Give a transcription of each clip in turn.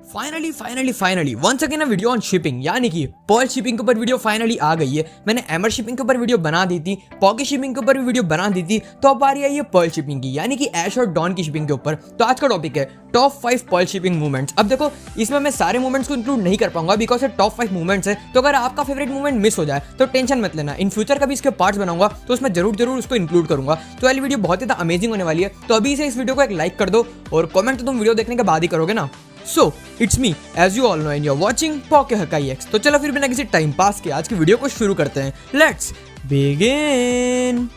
Finally once again a video on shipping, यानी कि Perl shipping के ऊपर वीडियो फाइनली आ गई है। मैंने एमर शिपिंग के ऊपर वीडियो बना दी थी, पॉकेट शिपिंग के ऊपर भी वीडियो बना दी थी, तो अब आ रही है ये पर्ल शिपिंग की, यानी कि ऐश और डॉन की शिपिंग के ऊपर। तो आज का टॉपिक है टॉप 5 पर्ल शिपिंग मूवमेंट्स। अब देखो, इसमें मैं सारे मूवमेंट्स को इंक्लूड नहीं कर पाऊंगा बिकॉज ये टॉप 5 मूवमेंट्स है। तो अगर आपका फेवरेट मूवमेंट मिस हो जाए तो टेंशन मत लेना, इन फ्यूचर कभी इसके पार्ट्स बनाऊंगा तो उसमें जरूर उसको इंक्लूड करूंगा। तो वाली वीडियो बहुत ही अमेजिंग होने वाली है। तो अभी से इस वीडियो को एक लाइक कर दो, और कमेंट तो तुम वीडियो देखने के बाद ही करोगे ना। So, it's me, as you all know, and you're watching Poke Hakai X। तो चलो फिर बिना किसी टाइम पास के आज की वीडियो को शुरू करते हैं। Let's begin।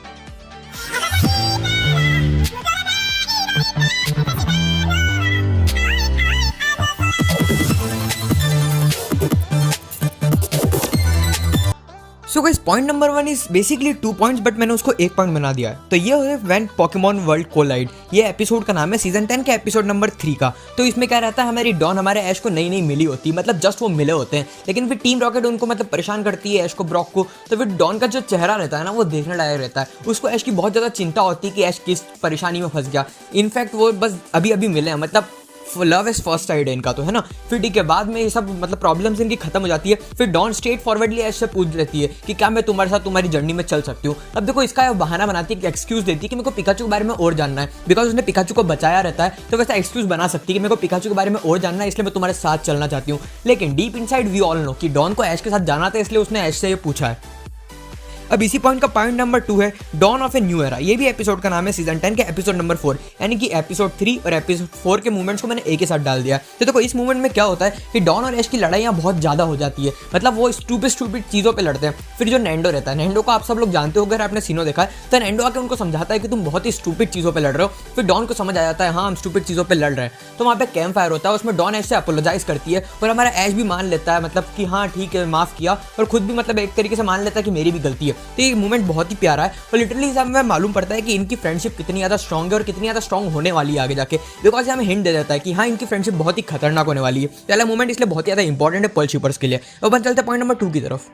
So guys, point number 1 is basically 2 points, but मैंने उसको 1 पॉइंट बना दिया है। तो ये है व्हेन पोकेमॉन वर्ल्ड कोलाइड। ये एपिसोड का नाम है सीजन 10 के एपिसोड नंबर 3 का। तो इसमें क्या रहता है, हमारी डॉन हमारे ऐश को नई मिली होती है, मतलब जस्ट वो मिले होते हैं, लेकिन फिर टीम रॉकेट उनको मतलब परेशान करती है, ऐश को, ब्रॉक को। तो फिर डॉन का जो चेहरा रहता है ना, वो देखने लायक रहता है। उसको ऐश की बहुत ज़्यादा चिंता होती है कि ऐश किस परेशानी में फंस गया। इनफैक्ट वो बस अभी मिले हैं, मतलब लव इज फर्स्ट साइड है इनका, तो है ना। फिर ठीक है, बाद में ये सब मतलब प्रॉब्लम्स इनकी खत्म हो जाती है। फिर डॉन स्ट्रेट फॉरवर्डली ऐसे पूछ लेती है कि क्या मैं तुम्हारे साथ तुम्हारी जर्नी में चल सकती हूँ। अब देखो, इसका बहाना बनाती है कि एक्सक्यूज देती है कि मेरे को पिकाचू के बारे में और जानना है, बिकॉज उसने पिकाचू को बचाया रहता है। तो वैसा एक्सक्यूज बना सकती है कि मेरे को पिकाचू के बारे में और जानना है, इसलिए मैं तुम्हारे साथ चलना चाहती हूँ। लेकिन deep inside we all know कि डॉन को ऐश के साथ जाना था, इसलिए उसने ऐश से ये पूछा है। अब इसी पॉइंट का पॉइंट नंबर 2 है dawn of a new era. ये भी एपिसोड का नाम है सीजन 10 के एपिसोड नंबर 4, यानी कि एपिसोड 3 और एपिसोड 4 के मूवमेंट्स को मैंने एक ही साथ डाल दिया। तो देखो, इस मूवमेंट में क्या होता है कि डॉन और ऐश की लड़ाइयाँ बहुत ज़्यादा हो जाती है, मतलब वो स्टूपिड चीज़ों पर लड़ते हैं। फिर जो नैंडो रहता है, नैंडो को आप सब लोग जानते हो, अगर आपने सीनो देखा है, तो नैंडो आके उनको समझाता है कि तुम बहुत ही स्टूपिड चीज़ों पर लड़ रहे हो। फिर डॉन को समझ आ जाता है, हाँ हम स्टूपिड चीज़ों पर लड़ रहे हैं। तो वहाँ पे कैंप फायर होता है, उसमें डॉन ऐश से अपोलोजाइज करती है, और हमारा ऐश भी मान लेता है, मतलब कि हाँ ठीक है माफ़ किया, और खुद भी मतलब एक तरीके से मान लेता है कि मेरी भी गलती है। तो ये मूवमेंट बहुत ही प्यारा है, और लिटरली हमें मालूम पड़ता है कि इनकी फ्रेंडशिप कितनी ज़्यादा स्ट्रॉन्ग है और कितनी ज़्यादा स्ट्रॉन्ग होने वाली है आगे जाके, बिकॉज हमें हिंट दे देता है कि हाँ इनकी फ्रेंडशिप बहुत ही खतरनाक होने वाली है। पहला मूवमेंट इसलिए बहुत ज़्यादा इंपॉर्टेंट है पर्ल शिपर्स के लिए। अब अपन चलते हैं पॉइंट नंबर 2 की तरफ।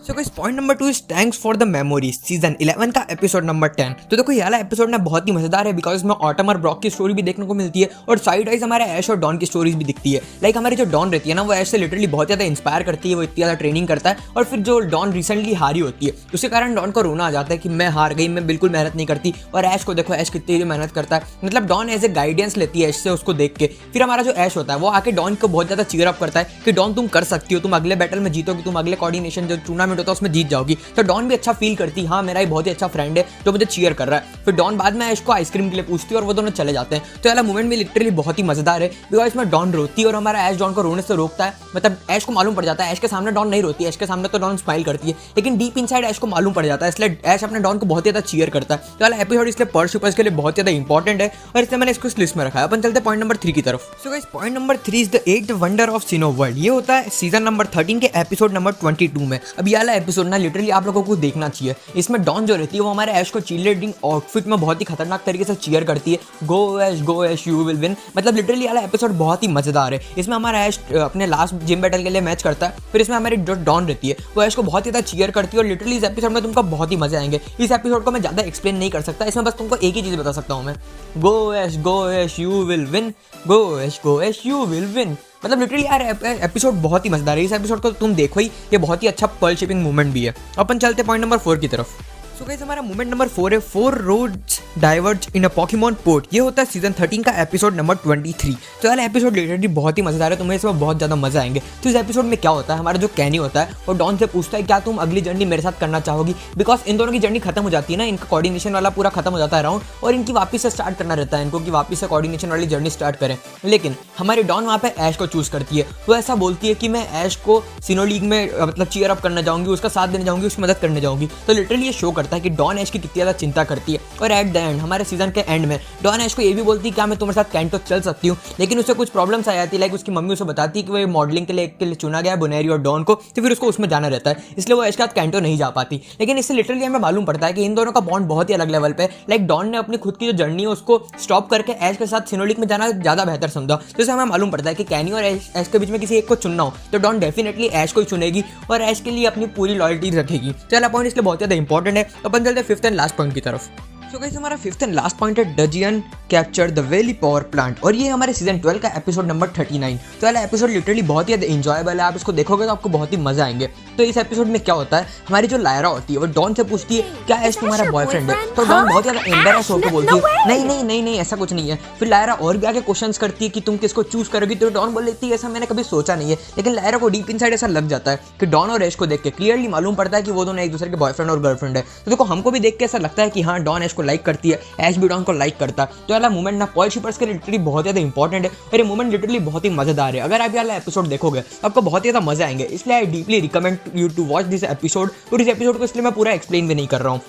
So guys, point number 2 is thanks for the memories, season 11 का एपिसोड नंबर 10। तो देखो, ये वाला एपिसोड ना बहुत ही मजेदार है, बिकॉज इसमें ऑटम और ब्रॉक की स्टोरी भी देखने को मिलती है, और साइड वाइज हमारे ऐश और डॉन की स्टोरीज भी दिखती है। लाइक हमारी जो डॉन रहती है ना, वो ऐश से लिटरली बहुत ज़्यादा इंस्पायर करती है, वो इतनी ज़्यादा ट्रेनिंग करता है। और फिर जो डॉन रिसेंटली हारी होती है, उसके कारण डॉन को रोना आ जाता है कि मैं हार गई, मैं बिल्कुल मेहनत नहीं करती। और ऐश को देखो, ऐश कितनी मेहनत करता है, मतलब डॉन एज ए गाइडेंस लेती है ऐश से, उसको देख के। फिर हमारा जो ऐश होता है, वो आके डॉन को बहुत ज़्यादा चीयर अप करता है कि डॉन तुम कर सकती हो, तुम अगले बैटल में जीतोगी, तुम अगले कोऑर्डिनेशन जो टूर्नामेंट होता है उसमें जीत जाओगी। तो डॉन भी अच्छा फील करती है, हाँ मेरा ही बहुत ही अच्छा फ्रेंड है जो मुझे चीयर कर रहा है। फिर डॉन बाद में ऐश को आइसक्रीम के लिए पूछती है, और वो दोनों चले जाते हैं। तो वाला मूवमेंट भी लिटरली बहुत ही मजेदार है, बिकॉज इसमें डॉन रोती है और हमारा ऐश डॉन को रोने से रोकता है। मतलब ऐश को मालूम पड़ जाता है, ऐश के सामने डॉन नहीं रोती है, ऐश के सामने तो डॉन स्माइल करती है, लेकिन डीप इनसाइड ऐश को मालूम पड़ जाता है, इसलिए ऐश अपने डॉन को बहुत ज़्यादा चीयर करता है। तो वाला एपिसोड इसलिए पर्ल शिपर्स के लिए बहुत ज़्यादा इंपॉर्टेंट है, और इसलिए मैंने इसको इस लिस्ट में रखा है। अपन चलते हैं पॉइंट नंबर 3 की तरफ। So guys, point number 3 is the 8th wonder of synonym world. ये होता है सीजन नंबर 13 के एपिसोड नंबर 22 में। अब ये वाला एपिसोड ना लिटरली आप लोगों को देखना चाहिए। इसमें डॉन जो रहती है, वो हमारे ऐश को चीयरलीडिंग आउटफिट में बहुत ही खतरनाक तरीके से चीयर करती है, गो ऐश यू विल विन। मतलब लिटरली वाला एपिसोड बहुत ही मजेदार है। इसमें हमारा ऐश अपने लास्ट जिम बैटल के लिए मैच करता है। फिर इसमें हमारी जो डॉन रहती है, वो ऐश को बहुत ज़्यादा चीयर करती है, और लिटरली इस एपिसोड में तुमको बहुत ही मजे आएंगे। इस एपिसोड को मैं ज़्यादा एक्सप्लेन नहीं कर सकता, इसमें बस तुमको एक ही चीज़ बता सकता हूँ मैं, go as you will win, go as you will win. मतलब लिटरली यार एपिसोड बहुत ही मजेदार है। इस एपिसोड को तुम देखो ही, ये बहुत ही अच्छा पर्ल शिपिंग मूवमेंट भी है। अपन चलते पॉइंट नंबर 4 की तरफ। सो गाइस, हमारा मूवमेंट नंबर 4 है 4 roads diverge in a Pokemon port. ये होता है सीजन 13 का एपिसोड नंबर 23। तो यार एपिसोड लिटरली बहुत ही मजेदार है, तुम्हें इसमें बहुत ज़्यादा मजा आएंगे। तो इस एपिसोड में क्या होता है, हमारा जो कैनी होता है वो डॉन से पूछता है क्या तुम अगली जर्नी मेरे साथ करना चाहोगी, बिकॉज इन दोनों की जर्नी खत्म हो जाती है ना, इनका कोऑर्डिनेशन वाला पूरा खत्म हो जाता है राउंड, और इनकी वापस से स्टार्ट करना रहता है इनको कि वापस से कोऑर्डिनेशन वाली जर्नी स्टार्ट करें। लेकिन हमारी डॉन वहाँ पे ऐश को चूज करती है। वो ऐसा बोलती है कि मैं ऐश को सिनो लीग में मतलब चीयर अप करना चाहूँगी, उसका साथ देने जाऊँगी, उसकी मदद करने जाऊँगी। तो लिटरली ये शो करता है कि डॉन ऐश की कितनी ज़्यादा चिंता करती है। और एट द एंड, हमारे सीजन के एंड में डॉन ऐश को ये भी बोलती है क्या मैं तुम्हारे साथ कैंटो चल सकती हूँ, लेकिन उससे कुछ प्रॉब्लम्स आ जाती है। लाइक उसकी मम्मी उसे बताती है कि वो मॉडलिंग के लिए चुना गया है बुनेरी और डॉन को, तो फिर उसको उसमें जाना रहता है, इसलिए वो ऐश के साथ कैंटो नहीं जा पाती। लेकिन इससे लिटरली हमें मालूम पड़ता है कि इन दोनों का बॉन्ड बहुत ही अलग लेवल पे। लाइक डॉन ने अपनी खुद की जो जर्नी है उसको स्टॉप करके ऐश के साथ सिनो लीग में जाना ज़्यादा बेहतर समझा। तो इससे हमें मालूम पड़ता है कि कैनी और ऐश के बीच में किसी एक को चुनना हो तो डॉन डेफिनेटली ऐश को ही चुनेगी, और ऐश के लिए अपनी पूरी लॉयल्टी रखेगी। चला पॉइंट इसलिए बहुत ज़्यादा इंपॉर्टेंट है। अपन चलते 5th एंड लास्ट पॉइंट की तरफ। सो गाइस हमारा फिफ्थ एंड लास्ट पॉइंट है डजियन capture the valley power plant और ये हमारे सीजन 12 का एपिसोड नंबर 39। तो वाला एपिसोड लिटरली बहुत ही ज़्यादा इंजॉयबल है, आप इसको देखोगे तो आपको बहुत ही मजा आएंगे। तो इस एपिसोड में क्या होता है, हमारी जो लायरा होती है वो डॉन से पूछती है क्या ऐश तुम्हारा बॉयफ्रेंड है। तो डॉन बहुत ज़्यादा एम्बेरस होकर बोलती है नहीं नहीं नहीं नहीं ऐसा कुछ नहीं है। फिर लायरा और भी आगे क्वेश्चंस करती है कि तुम किसको चूज करोगी। तो डॉन बोल लेती है ऐसा मैंने कभी सोचा नहीं है। लेकिन लायरा को डीप इनसाइड ऐसा लग जाता है कि डॉन और ऐश को देख के क्लियरली मालूम पड़ता है कि वो दोनों एक दूसरे के बॉयफ्रेंड और गर्लफ्रेंड है। तो देखो हमको भी देख के ऐसा लगता है कि हाँ डॉन ऐश को लाइक करती है, ऐश भी डॉन को लाइक करता है। तो वाला मोमेंट ना पॉल शिपर्स के लिटरली बहुत ज़्यादा इंपॉर्टेंट है और ये मोमेंट लिटरली बहुत ही मजेदार है। अगर आप ये वाला एपिसोड देखोगे तो आपको बहुत ही ज़्यादा मजा आएंगे, इसलिए I deeply recommend you to watch this episode. और इस एपिसोड को इसलिए मैं पूरा एक्सप्लेन भी नहीं कर रहा हूँ।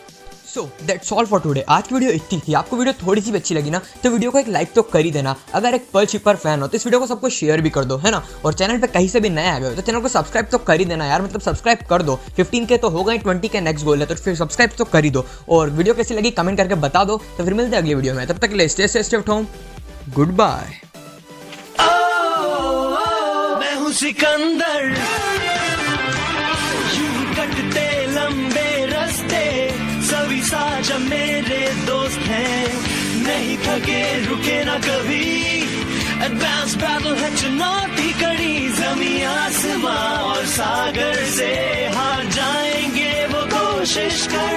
So that's all for today. आज की वीडियो इतनी थी। आपको वीडियो थोड़ी सी भी अच्छी लगी ना तो वीडियो को एक लाइक तो कर ही देना। अगर एक पर्ल शिपर फैन हो तो इस वीडियो को सबको शेयर भी कर दो, है ना। और चैनल पे कहीं से भी नए आ गए हो तो चैनल को सब्सक्राइब तो कर ही देना यार, मतलब सब्सक्राइब कर दो। 15 के तो हो गए, 20 के नेक्स्ट गोल है तो फिर सब्सक्राइब तो कर ही दो। और वीडियो कैसी लगी कमेंट करके बता दो। तो फिर मिलते हैं अगली वीडियो में, तब तक के लिए stay safe at home, good bye. मैं हूँ सिकंदर, यूं कटते लंबे रास्ते, सभी साझा मेरे दोस्त हैं, नहीं थके रुके ना कभी। एडवांस बैटल है चुनौती कड़ी, जमीन आसमां और सागर से हार जाएंगे वो कोशिश कर